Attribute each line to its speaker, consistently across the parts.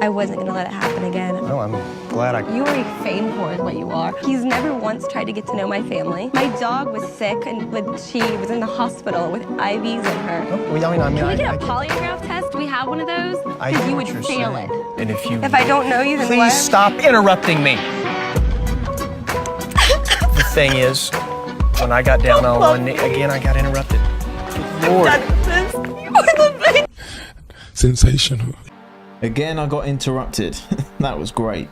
Speaker 1: I wasn't gonna let it happen again.
Speaker 2: No, I'm glad
Speaker 1: You are a fame whore is what you are. He's never once tried to get to know my family. My dog was sick and she was in the hospital with IVs in her.
Speaker 2: Oh, well, I mean,
Speaker 1: Can we get a polygraph test? Do we have one of those? Because you would fail it.
Speaker 2: And
Speaker 1: If I don't know you, then
Speaker 2: please
Speaker 1: what?
Speaker 2: stop interrupting me. The thing is, when I got down on one knee again, I got interrupted. Lord.
Speaker 3: Sensational.
Speaker 4: Again, I got interrupted. That was great.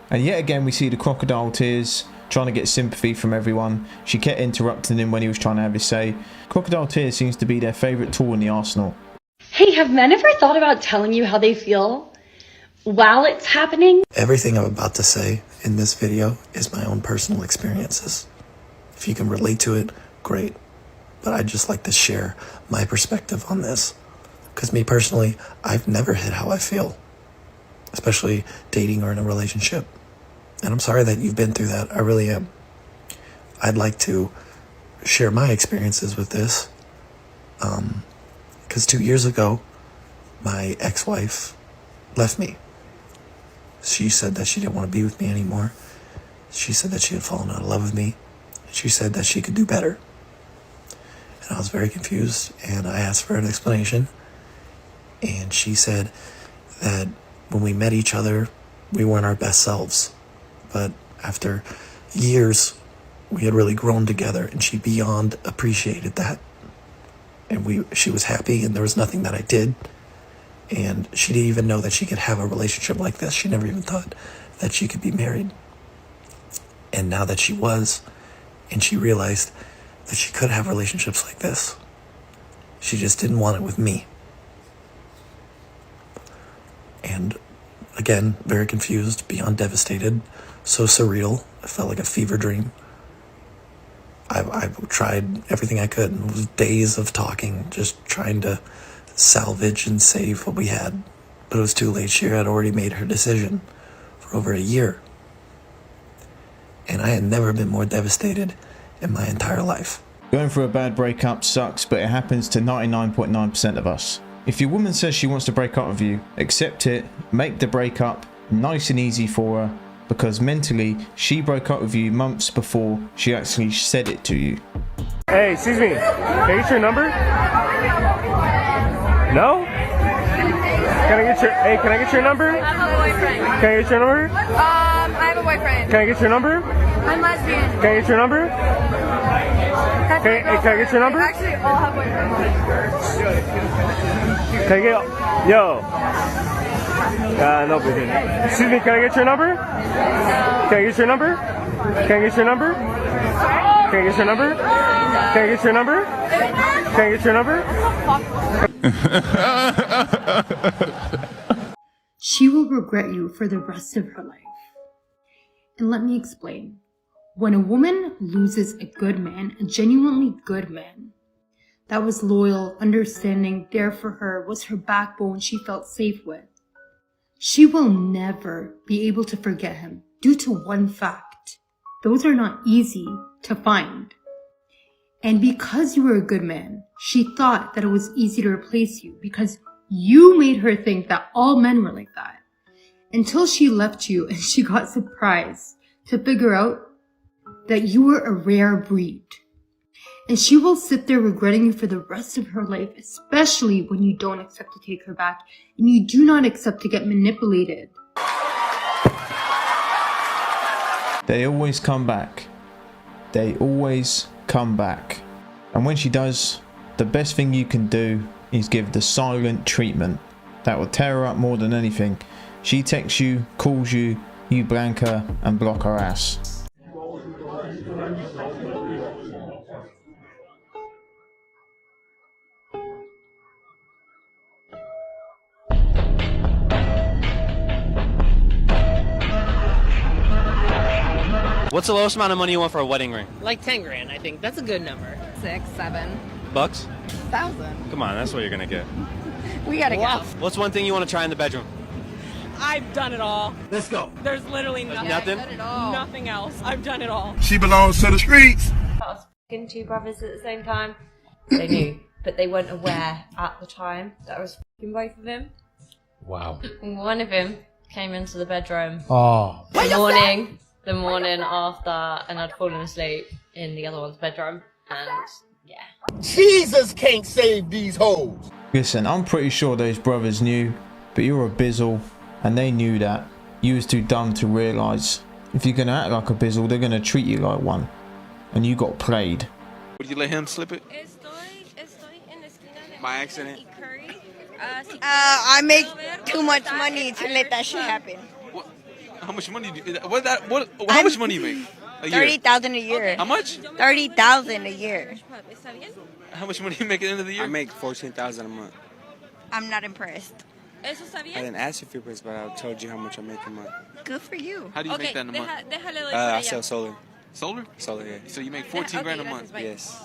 Speaker 4: And yet again, we see the crocodile tears, trying to get sympathy from everyone. She kept interrupting him when he was trying to have his say. Crocodile tears seems to be their favourite tool in the arsenal.
Speaker 5: Hey, have men ever thought about telling you how they feel while it's happening?
Speaker 6: Everything I'm about to say in this video is my own personal experiences. If you can relate to it, great. But I'd just like to share my perspective on this. Because me personally, I've never hid how I feel, especially dating or in a relationship. And I'm sorry that you've been through that. I really am. I'd like to share my experiences with this. Because 2 years ago, my ex-wife left me. She said that she didn't want to be with me anymore. She said that she had fallen out of love with me. She said that she could do better. And I was very confused, and I asked for an explanation. And she said that when we met each other, we weren't our best selves. But after years, we had really grown together, and she beyond appreciated that. And she was happy, and there was nothing that I did. And she didn't even know that she could have a relationship like this. She never even thought that she could be married. And now that she was, and she realized that she could have relationships like this, she just didn't want it with me. And again, very confused, beyond devastated, so surreal. It felt like a fever dream. I tried everything I could. It was days of talking, just trying to salvage and save what we had. But it was too late. She had already made her decision for over a year. And I had never been more devastated in my entire life.
Speaker 4: Going through a bad breakup sucks, but it happens to 99.9% of us. If your woman says she wants to break up with you, accept it, make the breakup nice and easy for her, because mentally she broke up with you months before she actually said it to you.
Speaker 7: Hey, excuse me, can I get your number? No? Can I get your number?
Speaker 8: I have a boyfriend.
Speaker 7: Can I get your number?
Speaker 8: I have a boyfriend.
Speaker 7: Can I get your number?
Speaker 8: I'm lesbian.
Speaker 7: Can I get your number? Can I get your number?
Speaker 8: Actually, all have boyfriends.
Speaker 7: Can I get, yo. No, excuse me, can I get your number? Can I get your number? Can I get your number? Can I get your number? Can I get your number? Can I get your number?
Speaker 5: She will regret you for the rest of her life. And let me explain. When a woman loses a good man, a genuinely good man, that was loyal, understanding, there for her, was her backbone she felt safe with, she will never be able to forget him due to one fact. Those are not easy to find. And because you were a good man, she thought that it was easy to replace you because you made her think that all men were like that. Until she left you and she got surprised to figure out that you were a rare breed. And she will sit there regretting you for the rest of her life, especially when you don't accept to take her back and you do not accept to get manipulated.
Speaker 4: They always come back. They always come back. And when she does, the best thing you can do is give the silent treatment. That will tear her up more than anything. She texts you, calls you, you blank her and block her ass.
Speaker 9: What's the lowest amount of money you want for a wedding ring?
Speaker 10: Like 10 grand, I think. That's a good number.
Speaker 8: 6, 7.
Speaker 9: Bucks?
Speaker 8: 1,000.
Speaker 9: Come on, that's what you're gonna get.
Speaker 8: We gotta go.
Speaker 9: What's one thing you want to try in the bedroom?
Speaker 10: I've done it all.
Speaker 9: Let's go.
Speaker 10: There's literally nothing.
Speaker 9: Nothing?
Speaker 10: Nothing else. I've done it all.
Speaker 3: She belongs to the streets.
Speaker 11: I was f***ing two brothers at the same time. They knew, but they weren't aware at the time that I was f***ing both of them.
Speaker 9: Wow.
Speaker 11: And one of them came into the bedroom.
Speaker 12: Oh.
Speaker 11: The morning after, and I'd fallen asleep in the other one's bedroom, and yeah.
Speaker 12: Jesus can't save these hoes.
Speaker 4: Listen, I'm pretty sure those brothers knew, but you're a bizzle, and they knew that. You was too dumb to realise. If you're gonna act like a bizzle, they're gonna treat you like one. And you got played.
Speaker 9: Would you let him slip it? By accident?
Speaker 8: I make too much money to let that shit happen.
Speaker 9: What? How much money do you, how much money you make a year?
Speaker 8: 30,000 a year.
Speaker 9: How much?
Speaker 8: 30,000 a year.
Speaker 9: How much money you make at the end of the year? I make 14,000 a month.
Speaker 8: I'm not impressed.
Speaker 9: I didn't ask you for your price, but I told you how much I make a month.
Speaker 8: Good for you.
Speaker 9: How do you make that in a month? I sell solar. Solar? Solar, yeah. So you make 14 grand a month? Yes.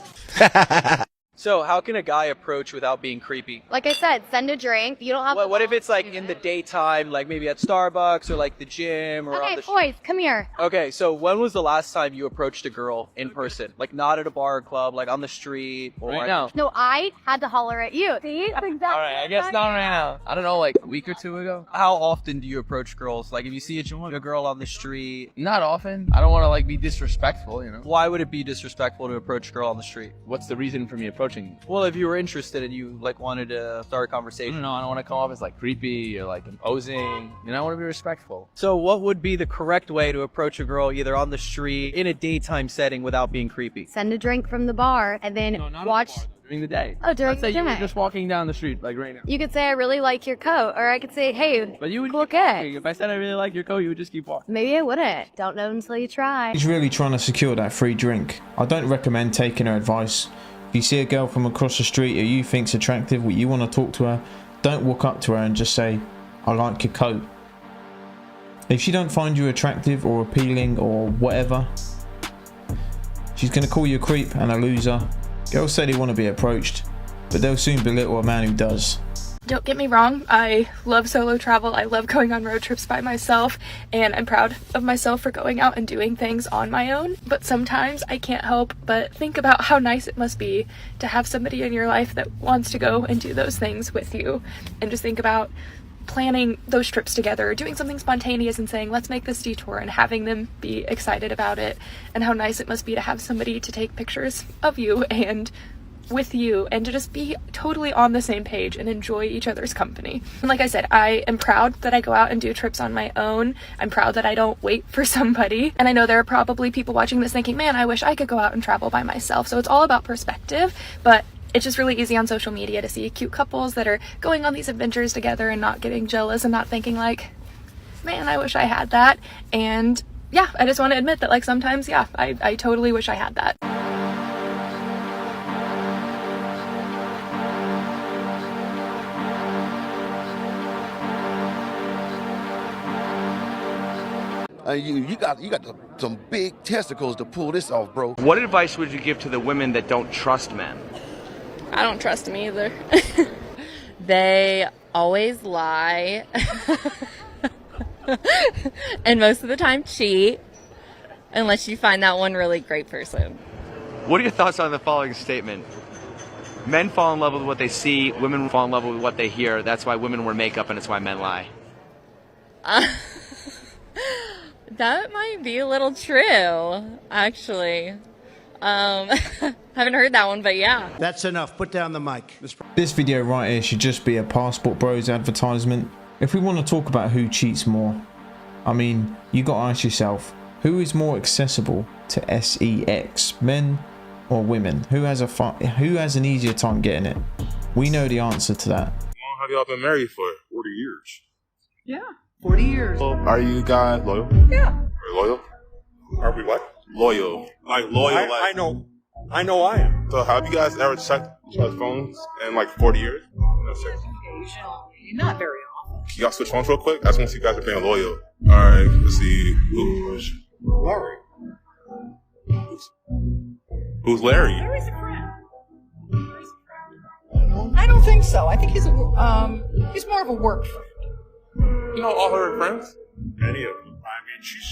Speaker 2: So how can a guy approach without being creepy?
Speaker 13: Like I said, send a drink. You don't have.
Speaker 2: What if it's like in the daytime, like maybe at Starbucks or like the gym or on
Speaker 13: Okay,
Speaker 2: the
Speaker 13: boys, come here.
Speaker 2: Okay, so when was the last time you approached a girl in person? Like not at a bar or club, like on the street or
Speaker 12: Right now.
Speaker 13: No, I had to holler at you. See? That's exactly.
Speaker 12: All right, I guess not right now. I don't know, like a week or two ago.
Speaker 2: How often do you approach girls? Like if you see a girl on the street,
Speaker 12: Not often. I don't want to like be disrespectful, you know.
Speaker 2: why would it be disrespectful to approach a girl on the street?
Speaker 12: What's the reason for me approaching?
Speaker 2: Well, if you were interested and you like wanted to start a
Speaker 12: I
Speaker 2: conversation.
Speaker 12: don't know. I don't want to come off as like creepy or like imposing. You know, I want to be respectful.
Speaker 2: So what would be the correct way to approach a girl either on the street, in a daytime setting without being creepy?
Speaker 13: Send a drink from the bar and then
Speaker 12: No, not
Speaker 13: watch.
Speaker 12: during the day.
Speaker 13: Oh, during
Speaker 12: Let's say
Speaker 13: the
Speaker 12: you were
Speaker 13: day.
Speaker 12: just walking down the street like right now.
Speaker 13: You could say, I really like your coat. Or I could say, hey,
Speaker 12: But you would
Speaker 13: cool
Speaker 12: keep walking.
Speaker 13: kid.
Speaker 12: If I said I really like your coat, you would just keep walking.
Speaker 13: Maybe I wouldn't. Don't know until you try.
Speaker 4: She's really trying to secure that free drink. I don't recommend taking her advice. If you see a girl from across the street who you think's attractive, or you want to talk to her, don't walk up to her and just say, I like your coat. If she don't find you attractive or appealing or whatever, she's going to call you a creep and a loser. Girls say they want to be approached, but they'll soon belittle a man who does.
Speaker 10: Don't get me wrong, I love solo travel, I love going on road trips by myself, and I'm proud of myself for going out and doing things on my own, but sometimes I can't help but think about how nice it must be to have somebody in your life that wants to go and do those things with you, and just think about planning those trips together, doing something spontaneous and saying, let's make this detour, and having them be excited about it, and how nice it must be to have somebody to take pictures of you and with you, and to just be totally on the same page and enjoy each other's company. And like I said, I am proud that I go out and do trips on my own. I'm proud that I don't wait for somebody. And I know there are probably people watching this thinking, man, I wish I could go out and travel by myself. So it's all about perspective, but it's just really easy on social media to see cute couples that are going on these adventures together and not getting jealous and not thinking like, man, I wish I had that. And yeah, I just want to admit that like sometimes, yeah, I totally wish I had that.
Speaker 14: You got some big testicles to pull this off, bro.
Speaker 9: What advice would you give to the women that don't trust men?
Speaker 10: I don't trust him either.
Speaker 8: They always lie. And most of the time cheat. Unless you find that one really great person.
Speaker 9: What are your thoughts on the following statement? Men fall in love with what they see, women fall in love with what they hear. That's why women wear makeup and it's why men lie.
Speaker 8: That might be a little true, actually. Haven't heard that one, but yeah.
Speaker 15: That's enough. Put down the mic.
Speaker 4: This video right here should just be a Passport Bros advertisement. If we want to talk about who cheats more, I mean, you got to ask yourself, who is more accessible to sex, men or women? Who has an easier time getting it? We know the answer to that.
Speaker 3: How long have y'all been married for? 40 years.
Speaker 10: Yeah, 40 years.
Speaker 3: Are you guys loyal?
Speaker 10: Yeah.
Speaker 3: Are you loyal? Are we what? Loyal. Like loyal,
Speaker 14: I know I am.
Speaker 3: So have you guys ever checked each other's phones in like 40 years? No, seriously.
Speaker 10: Occasionally, not very often.
Speaker 3: Can y'all switch phones real quick? I just want to see if you guys are being loyal. Alright, let's see. Larry. Who's Larry?
Speaker 10: Larry's a friend. I don't think so. I think he's more of a work friend.
Speaker 3: You know all her friends?
Speaker 14: Any of them. I mean, she's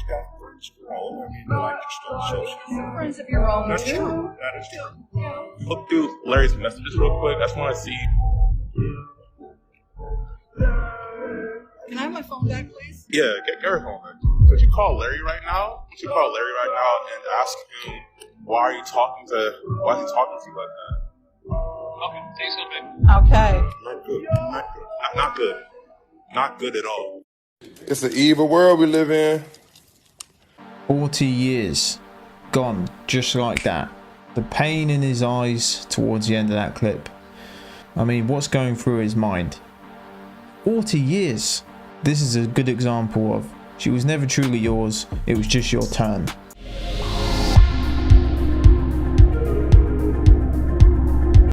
Speaker 14: got friends of her own. I mean, like just
Speaker 10: Friends of your own.
Speaker 14: That's
Speaker 10: too.
Speaker 14: true. That is true.
Speaker 3: Look through Larry's messages real quick. I just want to see.
Speaker 15: Can I have my phone back, please?
Speaker 3: Yeah, get her phone back. Could you call Larry right now? Could you call Larry right now and ask him why is he talking to you like that?
Speaker 16: Okay, say something.
Speaker 15: Okay.
Speaker 3: Not good. Not good. Not good. Not good at all.
Speaker 17: It's an evil world we live in.
Speaker 4: 40 years gone just like that. The pain in his eyes towards the end of that clip. I mean, what's going through his mind? 40 years. This is a good example of she was never truly yours, it was just your turn.